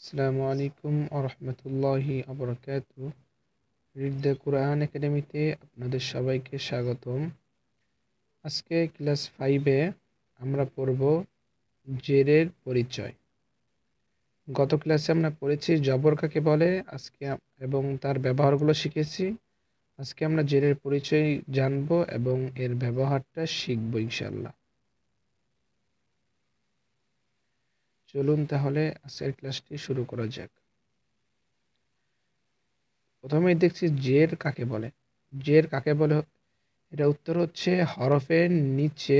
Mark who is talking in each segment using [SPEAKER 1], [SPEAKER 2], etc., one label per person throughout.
[SPEAKER 1] আসসালামু আলাইকুম আরহামতুল্লাহি আবরাকাতু। Read the কোরআন একাডেমিতে আপনাদের সবাইকে স্বাগতম। আজকে ক্লাস 5-এ আমরা পড়ব জেরের পরিচয়। গত ক্লাসে আমরা পড়েছি জবর কাকে বলে এবং তার ব্যবহারগুলো শিখেছি। আজকে আমরা জেরের পরিচয় জানব এবং এর ব্যবহারটা শিখব ইনশাআল্লাহ। চলুন তাহলে আজকের ক্লাসটি শুরু করা যাক। প্রথমেই দেখছি জের কাকে বলে। জের কাকে বলে, এটা উত্তর হচ্ছে হরফের নিচে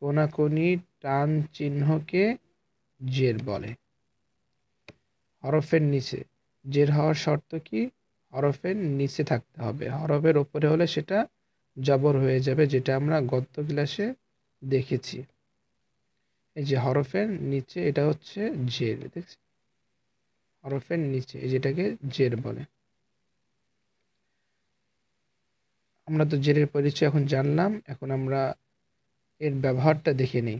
[SPEAKER 1] কোনাকুনি টান চিহ্নকে জের বলে। হরফের নিচে জের হওয়ার শর্ত কি? হরফের নিচে থাকতে হবে, হরফের ওপরে হলে সেটা জবর হয়ে যাবে, যেটা আমরা গত ক্লাসে দেখেছি। এই যে হরফের নিচে, এটা হচ্ছে জের। দেখছি হরফের নিচে, এই যেটাকে জের বলে। আমরা তো জেরের পরিচয় এখন জানলাম, এখন আমরা এর ব্যবহারটা দেখে নিই।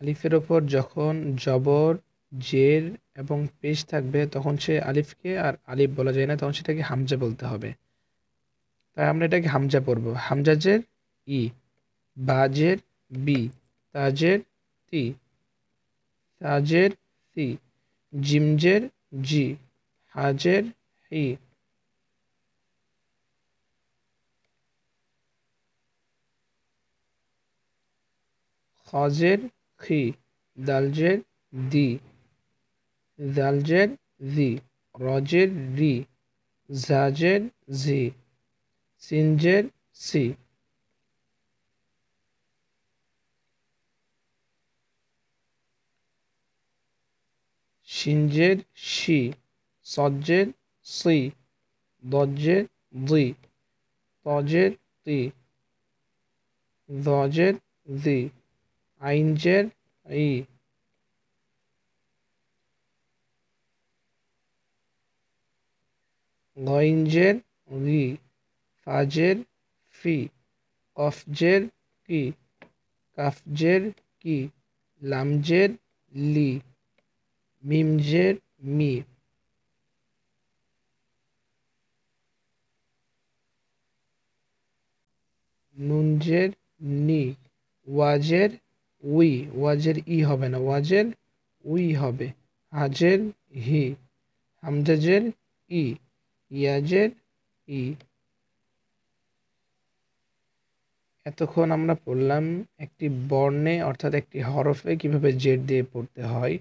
[SPEAKER 1] আলিফের ওপর যখন জবর, জের এবং পেশ থাকবে তখন সে আলিফকে আর আলিফ বলা যায় না, তখন সেটাকে হামজা বলতে হবে। তাই আমরা এটাকে হামজা পড়ব। হামজাজের ই, বাজের বি, তাজের তি, তাজের সি, জিমজের জি, হাজের হি, খজের খি, দালজের দি, জালজের জি, রজের রি, জাজের জি, সিনজের সি, শিনজের শি, সজ্জের সি, দজ্জের দি, তজের তি, দজের দি, আইনজের ই, গইনজের রি, ফাজের ফি, কফজের কি, কাফজের কি, লামজের লি, মিমজের মি, নুনজের নি, ওয়াজের উই, ওয়াজের ই হবে না, ওয়াজের উই হবে, হাজের হি, হামজাজের ই, ইয়াজের ই। এতক্ষণ আমরা পড়লাম একটি বর্ণে অর্থাৎ একটি হরফে কিভাবে জের দিয়ে পড়তে হয়।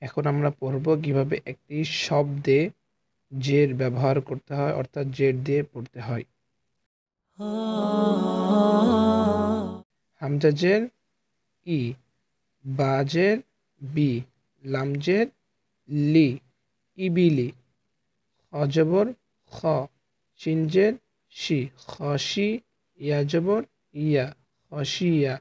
[SPEAKER 1] এখন আমরা পড়ব কিভাবে একটি শব্দে জের ব্যবহার করতে হয়, অর্থাৎ জের দিয়ে পড়তে হয়। হামজাজের ই, বাজের বি, লামজের লি, ইবিলি, খজবর খ, শিনজের শি, খসি, ইয়াজবর ইয়া, খসিয়া।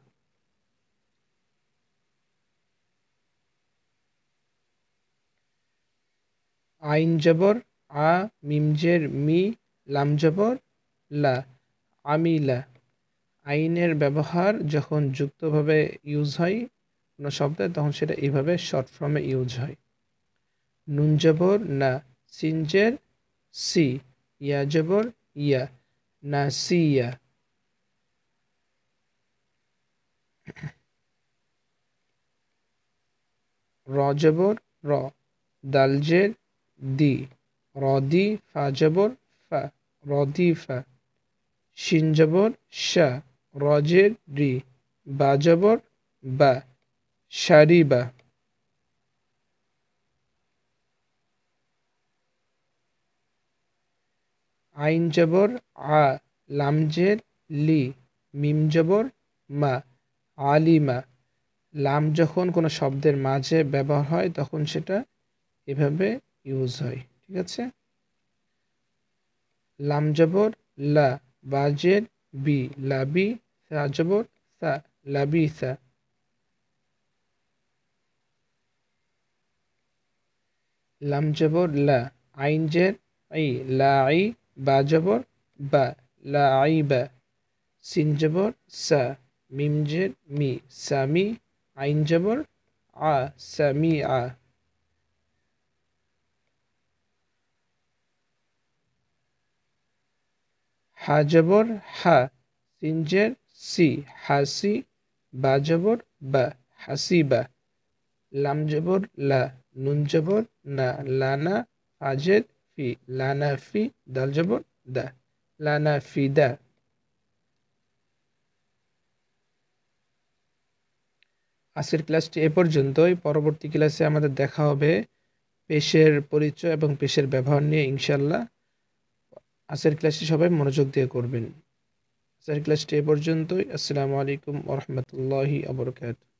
[SPEAKER 1] আইন জবর আ, মিমজের মি, লাম জবর লা, আমিলা। আইনের ব্যবহার যখন যুক্তভাবে ইউজ হয় কোনো শব্দে, তখন সেটা এইভাবে শর্ট ফর্মে ইউজ হয়। নুন জবর না, সিনজের সি, ইয়া জবর ইয়া, নাসিয়া। র জবর র, দালজের দি, রদি, ফা জবর ফা, রদিফা। শিন জবর শা, রজের রি, বা জবর বা, শারিবা। আইন জবর আ, লামজের লি, মিম জবর মা, আলিমা। লাম যখন কোনো শব্দের মাঝে ব্যবহার হয় তখন সেটা এভাবে ইউজ হয়। ঠিক আছে। লাম জবর লা, বাজের বি, লাবি, সা জবর সা, লাবিসা। লাম জবর লা, আইন জের আই, লাই, বা জবর বা, লাইবা। সিন জবর সা, মিম জের মি, সামি, আইন জবর আ, সামি আ। হা জবর হা, সিন জের সি, হাসি, বা জবর বা, হাসিবা, লাম জবর লা, নুন জবর না, লানা, ফাজের ফি, লানা ফি, দাল জবর দা, লানা ফিদা। আজকের ক্লাসটি এ পর্যন্তই। পরবর্তী ক্লাসে আমাদের দেখা হবে পেশের পরিচয় এবং পেশের ব্যবহার নিয়ে ইনশাল্লাহ। আজকের ক্লাসটি সবাই মনোযোগ দিয়ে করবেন। আজকের ক্লাসটি এ পর্যন্তই। আসসালামু আলাইকুম ওয়া রাহমাতুল্লাহি ওয়া বারাকাতুহু।